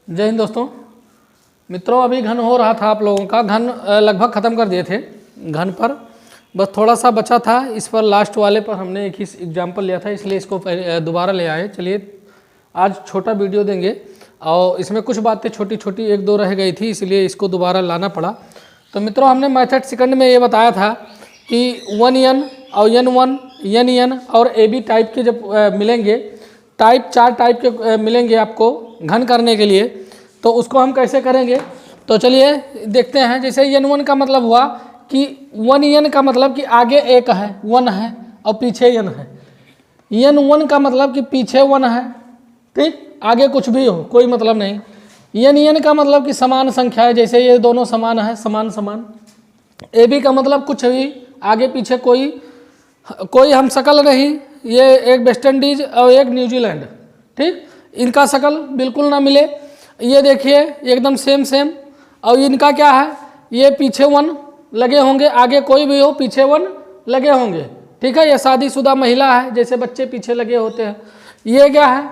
जय हिंद दोस्तों। मित्रों, अभी घन हो रहा था आप लोगों का। घन लगभग ख़त्म कर दिए थे घन पर, बस थोड़ा सा बचा था। इस पर लास्ट वाले पर हमने एक ही एग्जाम्पल लिया था, इसलिए इसको दोबारा ले आए। चलिए आज छोटा वीडियो देंगे और इसमें कुछ बातें छोटी छोटी एक दो रह गई थी, इसलिए इसको दोबारा लाना पड़ा। तो मित्रों, हमने मेथड सेकंड में ये बताया था कि 1n और n1, n और ab टाइप के जब मिलेंगे, टाइप 4 टाइप के मिलेंगे आपको घन करने के लिए, तो उसको हम कैसे करेंगे। तो चलिए देखते हैं। जैसे n1 का मतलब हुआ कि 1n का मतलब कि आगे एक है, 1 है और पीछे n है। n1 का मतलब कि पीछे 1 है, ठीक, आगे कुछ भी हो कोई मतलब नहीं। n का मतलब कि समान संख्या है, जैसे ये दोनों समान है, समान समान। ab का मतलब कुछ भी आगे पीछे कोई हम शकल नहीं, ये एक वेस्ट इंडीज और एक न्यूजीलैंड, ठीक, इनका शकल बिल्कुल ना मिले। ये देखिए एकदम सेम। और इनका क्या है, ये पीछे 1 लगे होंगे, आगे कोई भी हो पीछे 1 लगे होंगे, ठीक है। ये शादीशुदा महिला है, जैसे बच्चे पीछे लगे होते हैं। ये क्या है,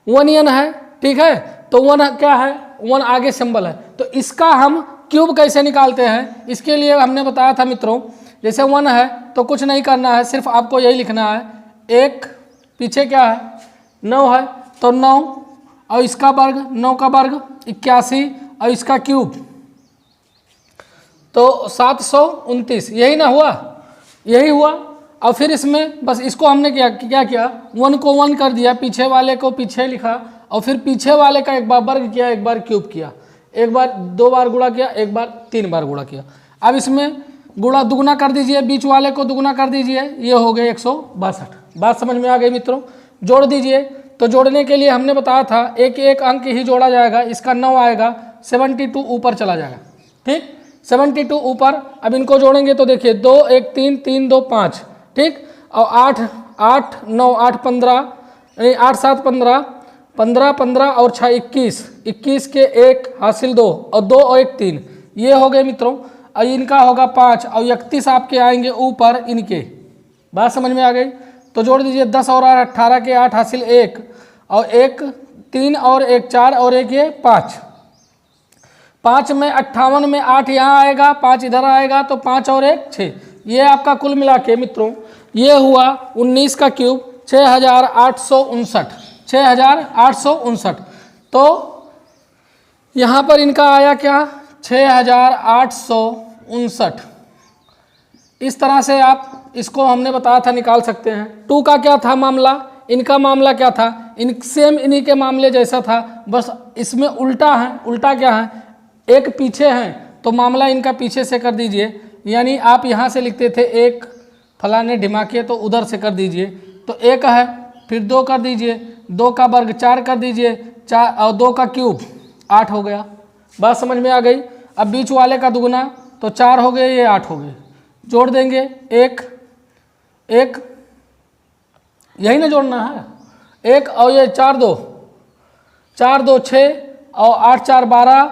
1n है, ठीक है। तो 1 क्या है, 1 आगे सिंबल है। तो इसका हम क्यूब कैसे निकालते हैं, इसके लिए हमने बताया था मित्रों, जैसे 1 है तो कुछ नहीं करना है, सिर्फ आपको यही लिखना है, एक पीछे क्या है 9 है, तो 9 और इसका वर्ग, 9 का वर्ग 81 और इसका क्यूब तो 729, यही ना हुआ, यही हुआ। और फिर इसमें बस इसको हमने क्या किया, 1 को 1 कर दिया, पीछे वाले को पीछे लिखा और फिर पीछे वाले का एक बार वर्ग किया, एक बार क्यूब किया, एक बार 2 बार गुणा किया, एक बार 3 बार गुणा किया। अब इसमें गुणा दुगुना कर दीजिए, बीच वाले को दुगुना कर दीजिए, ये हो गए 162। बात समझ में आ गई मित्रों। जोड़ दीजिए। तो जोड़ने के लिए हमने बताया था एक एक अंक ही जोड़ा जाएगा, इसका 9 आएगा, 72 ऊपर चला जाएगा, ठीक, 72 ऊपर। अब इनको जोड़ेंगे तो देखिए 2 1 3 3 2 5, ठीक, और 8 8 9 8 15, 8 7 15 15 15 और 6 21, 21 के 1 हासिल 2 और 2 और 1 3, ये हो गए मित्रों। और इनका होगा 5 और 31 आपके आएंगे ऊपर इनके। बात समझ में आ गई। तो जोड़ दीजिए 10 और 8 18 के 8 हासिल 1 और 1 3 और 1 4 और 1 ये 5। 5 में 58 में 8 यहाँ आएगा, 5 इधर आएगा, तो 5 और 1 6। ये आपका कुल मिला के मित्रों ये हुआ 19 का क्यूब 6859, 6859। तो यहाँ पर इनका आया क्या, 6859। इस तरह से आप इसको हमने बताया था निकाल सकते हैं। 2 का क्या था मामला, इनका मामला क्या था, सेम इन्हीं के मामले जैसा था, बस इसमें उल्टा है। उल्टा क्या है, एक पीछे है तो मामला इनका पीछे से कर दीजिए, यानी आप यहाँ से लिखते थे एक फलाने ढिमाके, तो उधर से कर दीजिए। तो 1 है, फिर 2 कर दीजिए, 2 का वर्ग 4 कर दीजिए, 4 और 2 का क्यूब 8 हो गया। बात समझ में आ गई। अब बीच वाले का दुगुना तो 4 हो गए, ये 8 हो गए। जोड़ देंगे 1 1, यही ना जोड़ना है, 1 और ये 4 2 6 और 8 4 12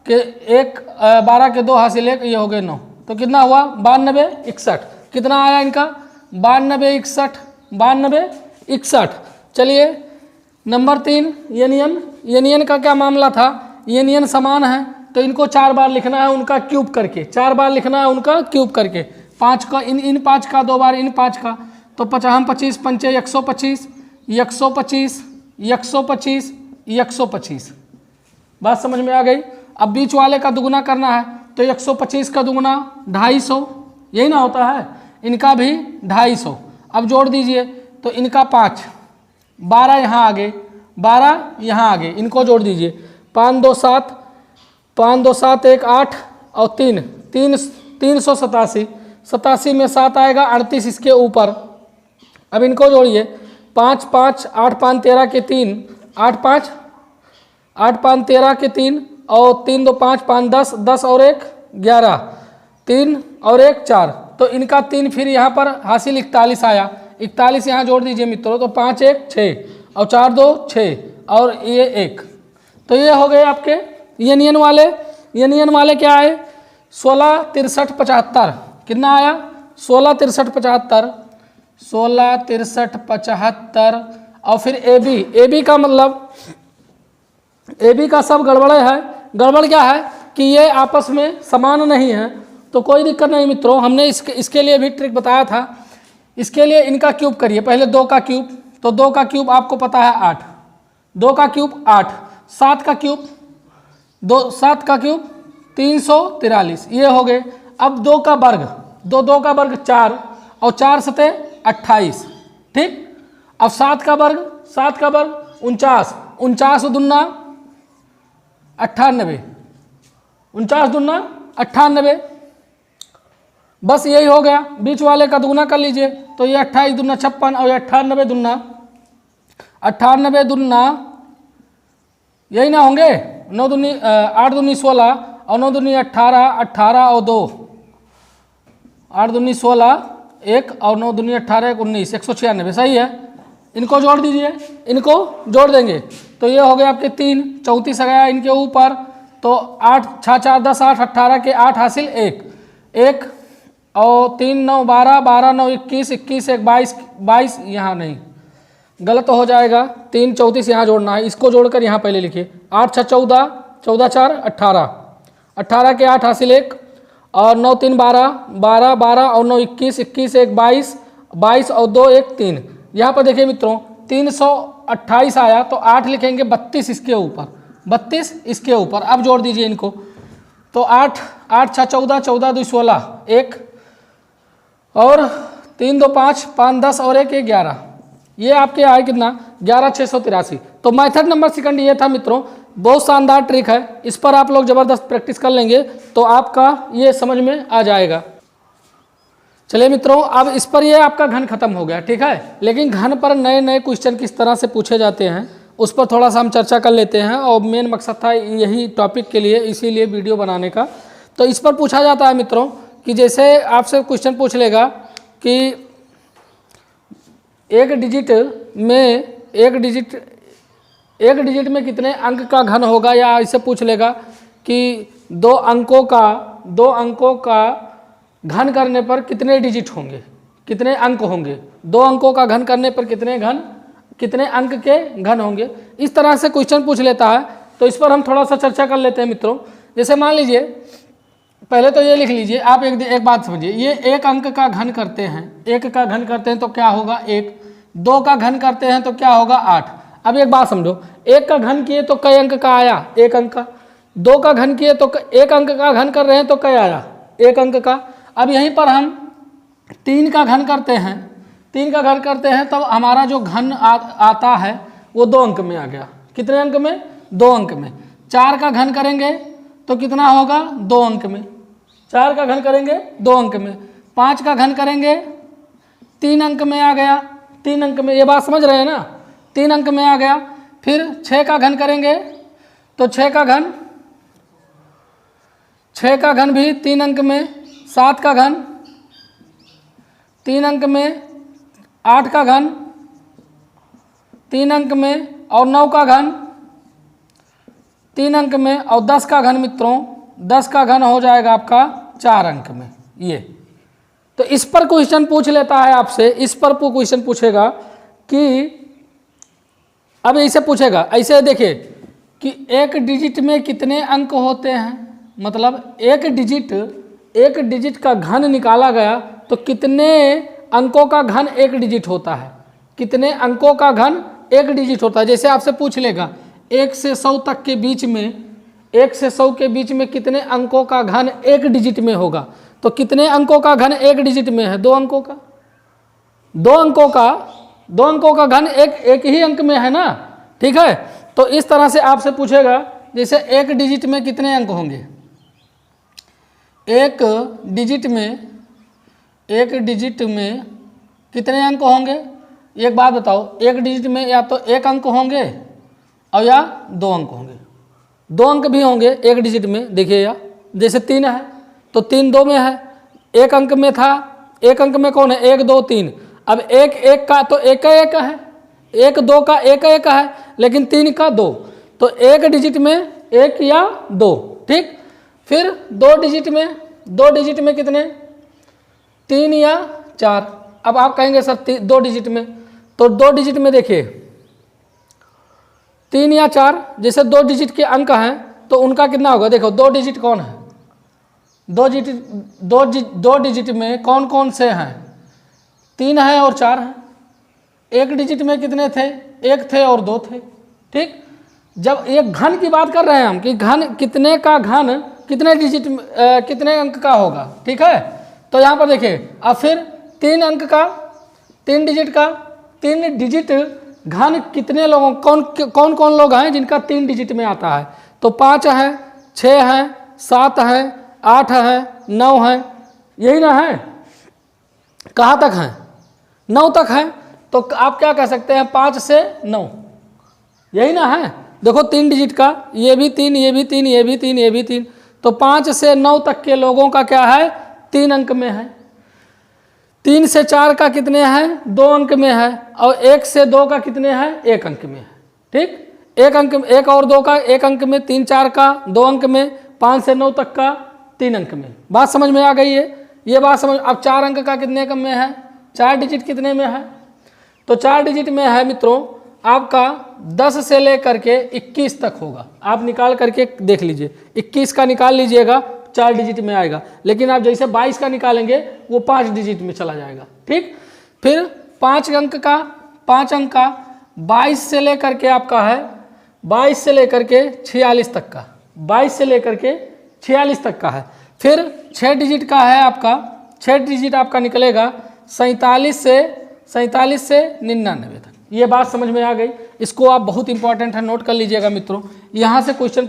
के 1 12 के 2 हासिल 1, ये हो गए 9। तो कितना हुआ 92 61। कितना आया इनका 92 61, 92 61। चलिए नंबर 3 एनियन का क्या मामला था, एनियन समान है तो इनको 4 बार लिखना है उनका क्यूब करके, 4 बार लिखना है उनका क्यूब करके। 5 का इन 5 का 2 बार इन 5 का, तो 50 25 पंचे 125 125 125 125। बात समझ में आ गई। अब बीच वाले का दुगुना करना है तो 125 का दुगुना 250, यही ना होता है, इनका भी 250। अब जोड़ दीजिए तो इनका 5, 12 यहाँ आगे, 12 यहाँ आगे, इनको जोड़ दीजिए। 5 2 7, 5 2 7 1 8 और 3 387, 87 में 7 आएगा, 38 इसके ऊपर। अब इनको जोड़िए 5 5 8 5 13 के 3, 8 5 13 के 3 और 3 2 5 5 10, 10 और 1 11, 3 और 1 4। तो इनका 3 फिर यहाँ पर हासिल 41 आया, 41 यहाँ जोड़ दीजिए मित्रों, तो 5 1 6 और 4 2 6 और ये 1। तो ये हो गए आपके एनियन वाले। एनियन वाले क्या आए 16 63 75। कितना आया 16 63 75, 16 63 75। और फिर ए बी का मतलब ए बी का सब गड़बड़े है। गड़बड़ क्या है कि ये आपस में समान नहीं है, तो कोई दिक्कत नहीं मित्रों, हमने इसके लिए भी ट्रिक बताया था। इसके लिए इनका क्यूब करिए, पहले 2 का क्यूब, तो 2 का क्यूब आपको पता है 8, 2 का क्यूब 8, 7 का क्यूब 7 का क्यूब 343, ये हो गए। अब 2 का वर्ग, 2 का वर्ग 4 और 4 सते 28, ठीक। अब 7 का वर्ग 49, 49 दूना 98, 49 दूना 98, बस यही हो गया। बीच वाले का दुगना कर लीजिए, तो ये 28 दूना 56 और ये 98 दूना यही ना होंगे। 9 दूनी 8 दूनी 16 और 9 दूनी 18, 18 और 2 8 दूनी 16, 1 और 9 दूनी 18, 1 19, 196, सही है। इनको जोड़ दीजिए, इनको जोड़ देंगे तो ये हो गया आपके 3, 34 आ गया इनके ऊपर, तो 8 6 4 10 8, 18 के 8 हासिल 1 और 3 9 12, 12 9 21, 21 1 22, 22 यहाँ नहीं, गलत हो जाएगा। 3 34 यहाँ जोड़ना है, इसको जोड़कर यहाँ पहले लिखिए। 8 6 14, 14 4 18, 18 के 8 हासिल 1 और 9 3 12, 12 12 और 9 21, 21 1 22, 22 और 2 1 3। यहाँ पर देखिए मित्रों 328 आया, तो 8 लिखेंगे 32 इसके ऊपर, 32 इसके ऊपर। अब जोड़ दीजिए इनको, तो 8 8 6 14, 14 2 16, 1 और 3 2 5, 5 10 और 1 11, ये आपके आए कितना 11 683। तो मेथड नंबर सेकंड ये था मित्रों, बहुत शानदार ट्रिक है, इस पर आप लोग ज़बरदस्त प्रैक्टिस कर लेंगे तो आपका ये समझ में आ जाएगा। चलिए मित्रों, अब इस पर ये आपका घन खत्म हो गया, ठीक है। लेकिन घन पर नए नए क्वेश्चन किस तरह से पूछे जाते हैं उस पर थोड़ा सा हम चर्चा कर लेते हैं, और मेन मकसद था यही टॉपिक के लिए, इसीलिए वीडियो बनाने का। तो इस पर पूछा जाता है मित्रों कि जैसे आपसे क्वेश्चन पूछ लेगा कि एक डिजिट में कितने अंक का घन होगा, या इसे पूछ लेगा कि 2 अंकों का घन करने पर कितने डिजिट होंगे, कितने अंक होंगे, 2 अंकों का घन करने पर कितने अंक के घन होंगे। इस तरह से क्वेश्चन पूछ लेता है, तो इस पर हम थोड़ा सा चर्चा कर लेते हैं मित्रों। जैसे मान लीजिए, पहले तो ये लिख लीजिए आप, एक बात समझिए, ये 1 अंक का घन करते हैं, 1 का घन करते हैं तो क्या होगा 1, 2 का घन करते हैं तो क्या होगा 8। अब एक बात समझो, 1 का घन किए तो कई अंक का आया, 1 अंक का। 2 का घन किए तो 1 अंक का घन कर रहे हैं तो कई आया, 1 अंक का। अब यहीं पर हम 3 का घन करते हैं, 3 का घन करते हैं तब हमारा जो घन आता है वो 2 अंक में आ गया। कितने अंक में 2 अंक में। 4 का घन करेंगे तो कितना होगा 2 अंक में, 4 का घन करेंगे 2 अंक में। 5 का घन करेंगे 3 अंक में आ गया, 3 अंक में, ये बात समझ रहे हैं ना, 3 अंक में आ गया। फिर 6 का घन करेंगे तो 6 का घन भी 3 अंक में, 7 का घन 3 अंक में, 8 का घन 3 अंक में और 9 का घन 3 अंक में और 10 का घन मित्रों, 10 का घन हो जाएगा आपका 4 अंक में। ये तो इस पर क्वेश्चन पूछ लेता है आपसे, इस पर क्वेश्चन पूछेगा कि अब इसे पूछेगा ऐसे, देखिए कि 1 डिजिट में कितने अंक होते हैं, मतलब 1 डिजिट का घन निकाला गया तो कितने अंकों का घन 1 डिजिट होता है, कितने अंकों का घन 1 डिजिट होता है। जैसे आपसे पूछ लेगा 1 से 100 तक के बीच में, 1 से 100 के बीच में कितने अंकों का घन 1 डिजिट में होगा, तो कितने अंकों का घन 1 डिजिट में है 2 अंकों का, 2 अंकों का घन एक ही अंक में है ना, ठीक है। तो इस तरह से आपसे पूछेगा जैसे 1 डिजिट में कितने अंक होंगे, 1 डिजिट में कितने अंक होंगे। एक बात बताओ, 1 डिजिट में या तो 1 अंक होंगे और या 2 अंक होंगे, 2 अंक भी होंगे 1 डिजिट में। देखिए या जैसे 3 है तो 3 2 में है, 1 अंक में था, 1 अंक में कौन है 1 2 3। अब 1 का तो 1 है, 1 2 का 1 है, लेकिन 3 का 2, तो 1 डिजिट में 1 या 2, ठीक। फिर 2 डिजिट में कितने 3 या 4। अब आप कहेंगे सर 2 डिजिट में, तो 2 डिजिट में देखिए 3 या 4, जैसे 2 डिजिट के अंक हैं तो उनका कितना होगा। देखो 2 डिजिट कौन है, 2 डिजिट में कौन कौन से हैं, 3 है और 4 हैं। 1 डिजिट में कितने थे, 1 थे और 2 थे। ठीक, जब एक घन की बात कर रहे हैं हम कि घन कितने का घन कितने डिजिट कितने अंक का होगा। ठीक है, तो यहाँ पर देखिए अब फिर 3 अंक का 3 डिजिट का 3 डिजिट घन कितने लोगों कौन कौन लोग हैं जिनका 3 डिजिट में आता है। तो 5 है, 6 है, 7 है, 8 है, 9 है, यही ना है। कहाँ तक है, 9 तक है। तो आप क्या कह सकते हैं, 5 से 9, यही ना है। देखो 3 डिजिट का, ये भी 3, ये भी 3, ये भी 3, ये भी 3, तो 5 से 9 तक के लोगों का क्या है, 3 अंक में है। 3 से 4 का कितने हैं, 2 अंक में है। और 1 से 2 का कितने हैं, 1 अंक में है। ठीक, 1 अंक, 1 और 2 का 1 अंक में, 3 4 का 2 अंक में, 5 से 9 तक का 3 अंक में। बात समझ में आ गई है, ये बात समझ। अब 4 अंक का कितने अंक में है, 4 डिजिट कितने में है, तो 4 डिजिट में है मित्रों आपका 10 से लेकर के 21 तक होगा। आप निकाल करके देख लीजिए, 21 का निकाल लीजिएगा 4 डिजिट में आएगा, लेकिन आप जैसे 22 का निकालेंगे वो 5 डिजिट में चला जाएगा। ठीक, फिर 5 अंक का 22 से लेकर के आपका है 22 से लेकर के 46 तक का, 22 से लेकर के 46 तक का है। फिर 6 डिजिट का है आपका, 6 डिजिट आपका निकलेगा 47 से 99 तक। ये बात समझ में आ गई। इसको आप बहुत इंपॉर्टेंट है, नोट कर लीजिएगा मित्रों। यहाँ से क्वेश्चन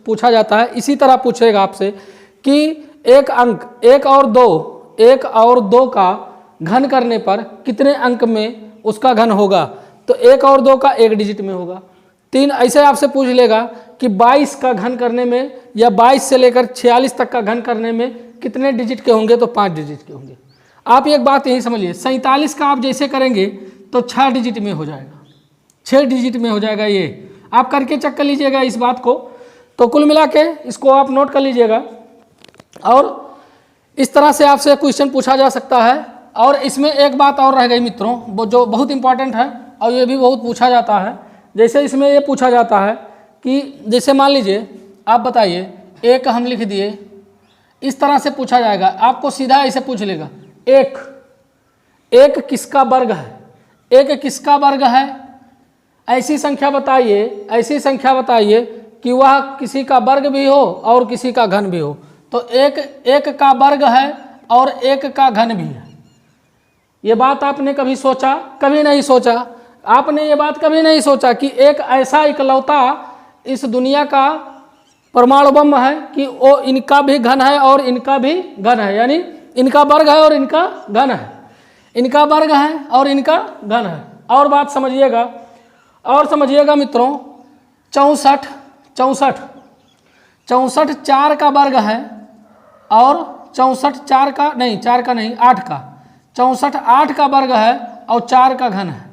पूछा जाता है, इसी तरह पूछेगा आपसे कि एक अंक 1 और 2 का घन करने पर कितने अंक में उसका घन होगा। तो 1 और 2 का 1 डिजिट में होगा। 3 ऐसे आपसे पूछ लेगा कि 22 का घन करने में या 22 से लेकर 46 तक का घन करने में कितने डिजिट के होंगे, तो 5 डिजिट के होंगे। आप एक बात यही समझिए, 47 का आप जैसे करेंगे तो 6 डिजिट में हो जाएगा, 6 डिजिट में हो जाएगा। ये आप करके चेक कर लीजिएगा इस बात को। तो कुल मिला के इसको आप नोट कर लीजिएगा। और इस तरह से आपसे क्वेश्चन पूछा जा सकता है। और इसमें एक बात और रह गई मित्रों, वो जो बहुत इंपॉर्टेंट है और ये भी बहुत पूछा जाता है। जैसे इसमें ये पूछा जाता है कि जैसे मान लीजिए आप बताइए, एक हम लिख दिए, इस तरह से पूछा जाएगा आपको, सीधा ऐसे पूछ लेगा, एक किसका वर्ग है, एक किसका वर्ग है, ऐसी संख्या बताइए, ऐसी संख्या बताइए कि वह किसी का वर्ग भी हो और किसी का घन भी हो। तो एक का वर्ग है और 1 का घन भी है। ये बात आपने कभी सोचा, कभी नहीं सोचा। आपने ये बात कभी नहीं सोचा कि एक ऐसा इकलौता इस दुनिया का परमाणु बम है कि वो इनका भी घन है और इनका भी घन है, यानी इनका वर्ग है और इनका घन है, इनका वर्ग है और इनका घन है। और बात समझिएगा, और समझिएगा मित्रों, 64 4 का वर्ग है और 64 4 का नहीं, 4 का नहीं, 8 का, 64 8 का वर्ग है और 4 का घन है।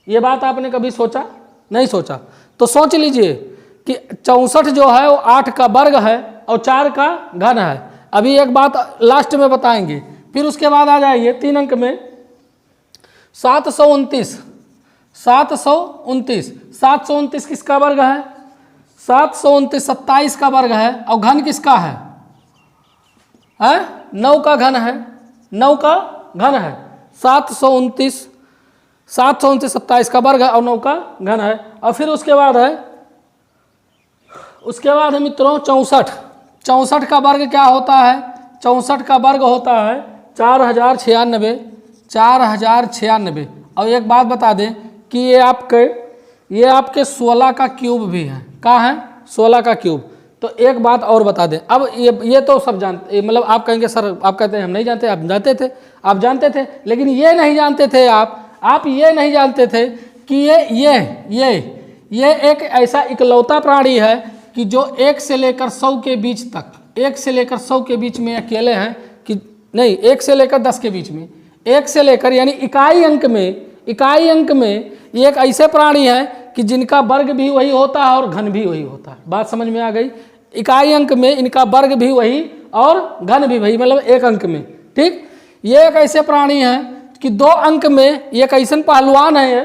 ये बात आपने कभी सोचा, नहीं सोचा। तो सोच लीजिए कि 64 जो है वो 8 का वर्ग है और 4 का घन है। अभी एक बात लास्ट में बताएंगे, फिर उसके बाद आ जाइए 3 अंक में 729 729 किसका वर्ग है, 729 27 का वर्ग है और घन किसका है, 9 का घन है, 9 का घन है। 729 27 का वर्ग है और 9 का घन है। और फिर उसके बाद है मित्रों 64 का वर्ग क्या होता है, 64 का वर्ग होता है 4096। और एक बात बता दें कि ये आपके 16 का क्यूब भी है। कहाँ है, 16 का क्यूब। तो एक बात और बता दें, अब ये तो सब जानते, मतलब आप कहेंगे सर, आप कहते हैं हम नहीं जानते, आप जानते थे, लेकिन ये नहीं जानते थे आप ये नहीं जानते थे कि ये एक ऐसा इकलौता प्राणी है कि जो 1 से लेकर 100 के बीच तक, 1 से लेकर 100 के बीच में अकेले हैं, कि नहीं 1 से लेकर 10 के बीच में, 1 से लेकर यानी इकाई अंक में ये एक ऐसे प्राणी है कि जिनका वर्ग भी वही होता है और घन भी वही होता है। बात समझ में आ गई। इकाई अंक में इनका वर्ग भी वही और घन भी वही, मतलब 1 अंक में। ठीक, ये एक ऐसे प्राणी है कि 2 अंक में एक ऐसा पहलवान है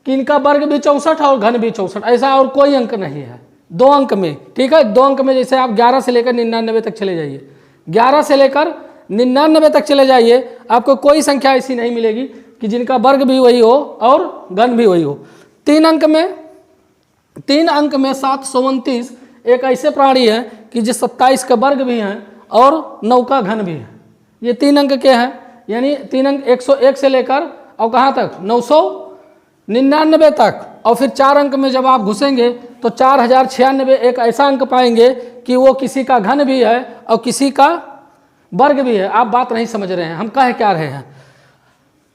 कि इनका वर्ग भी 64 और घन भी 64, ऐसा और कोई अंक नहीं है 2 अंक में। ठीक है, 2 अंक में जैसे आप 11 से लेकर 99 तक चले जाइए, 11 से लेकर 99 तक चले जाइए, आपको कोई संख्या ऐसी नहीं मिलेगी कि जिनका वर्ग भी वही हो और घन भी वही हो। 3 अंक में 729 एक ऐसे प्राणी है कि जो 27 का वर्ग भी है और 9 का घन भी है। ये 3 अंक के हैं, यानी 3 अंक 101 से लेकर और कहाँ तक 999 तक। और फिर 4 अंक में जब आप घुसेंगे तो 4096 एक ऐसा अंक पाएंगे कि वो किसी का घन भी है और किसी का वर्ग भी है। आप बात नहीं समझ रहे हैं, हम कह क्या रहे हैं,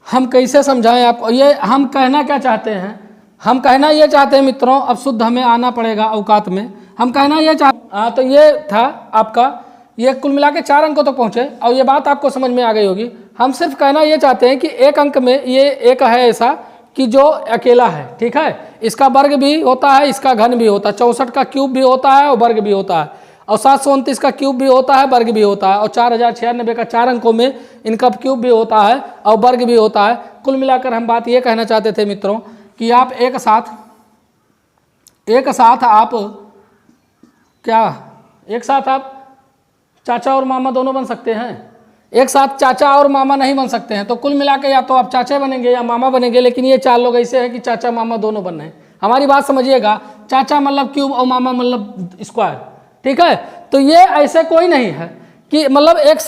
हम कैसे समझाएं आपको। ये हम कहना क्या चाहते हैं, हम कहना ये चाहते हैं मित्रों, अब शुद्ध हमें आना पड़ेगा औकात में। हम कहना ये तो ये था आपका, ये कुल मिला के 4 अंकों तक पहुँचे और ये बात आपको समझ में आ गई होगी। हम सिर्फ कहना ये चाहते हैं कि एक अंक में ये एक है ऐसा कि जो अकेला है, ठीक है, इसका वर्ग भी होता है, इसका घन भी होता है, 64 का क्यूब भी होता है और वर्ग भी होता है, और 729 का क्यूब भी होता है, वर्ग भी होता है, और 4096 का 4 अंकों में इनका क्यूब भी होता है और वर्ग भी होता है। कुल मिलाकर हम बात ये कहना चाहते थे मित्रों कि आप एक साथ आप चाचा और मामा दोनों बन सकते हैं, एक साथ चाचा और मामा नहीं बन सकते हैं। तो कुल मिला के या तो आप चाचा बनेंगे या मामा बनेंगे, लेकिन ये 4 लोग ऐसे हैं कि चाचा मामा दोनों बन रहे हैं। हमारी बात समझिएगा, चाचा मतलब क्यूब और मामा मतलब स्क्वायर, ठीक है। तो ये ऐसे कोई नहीं है कि मतलब एक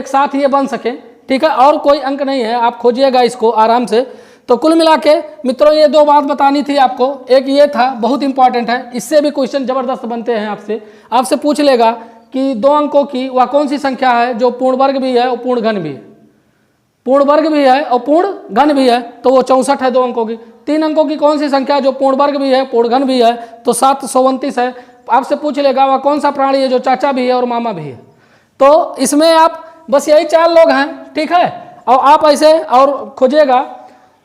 साथ ये बन सके, ठीक है, और कोई अंक नहीं है, आप खोजिएगा इसको आराम से। तो कुल मिला के मित्रों ये 2 बात बतानी थी आपको। एक ये था, बहुत इंपॉर्टेंट है, इससे भी क्वेश्चन जबरदस्त बनते हैं। आपसे पूछ लेगा कि 2 अंकों की वह कौन सी संख्या है जो पूर्ण वर्ग भी है और पूर्ण घन भी है, पूर्ण वर्ग भी है और पूर्ण घन भी है, तो वो 64 है 2 अंकों की। 3 अंकों की कौन सी संख्या जो पूर्ण वर्ग भी है पूर्ण घन भी है, तो 729 है। आपसे पूछ लेगा वह कौन सा प्राणी है जो चाचा भी है और मामा भी है। तो इसमें आप बस यही 4 लोग हैं, ठीक है, और आप ऐसे और खोजिएगा।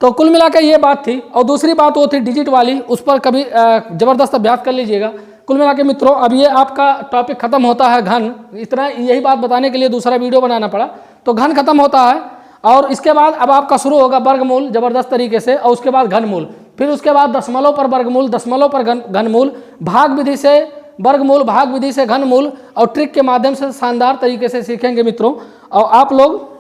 तो कुल मिला के ये बात थी। और दूसरी बात वो थी डिजिट वाली, उस पर कभी ज़बरदस्त अभ्यास कर लीजिएगा। कुल मिला के मित्रों अब ये आपका टॉपिक खत्म होता है घन, इतना यही बात बताने के लिए दूसरा वीडियो बनाना पड़ा। तो घन खत्म होता है और इसके बाद अब आपका शुरू होगा वर्गमूल जबरदस्त तरीके से, और उसके बाद घनमूल, फिर उसके बाद दशमलव पर वर्गमूल, दशमलव पर घनमूल, भाग विधि से वर्गमूल, भाग विधि से घनमूल, और ट्रिक के माध्यम से शानदार तरीके से सीखेंगे मित्रों। और आप लोग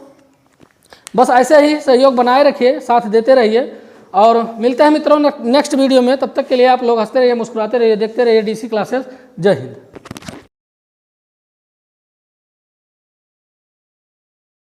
बस ऐसे ही सहयोग बनाए रखिए, साथ देते रहिए, और मिलते हैं मित्रों नेक्स्ट वीडियो में। तब तक के लिए आप लोग हंसते रहिए, मुस्कुराते रहिए, देखते रहिए DC क्लासेस। जय हिंद।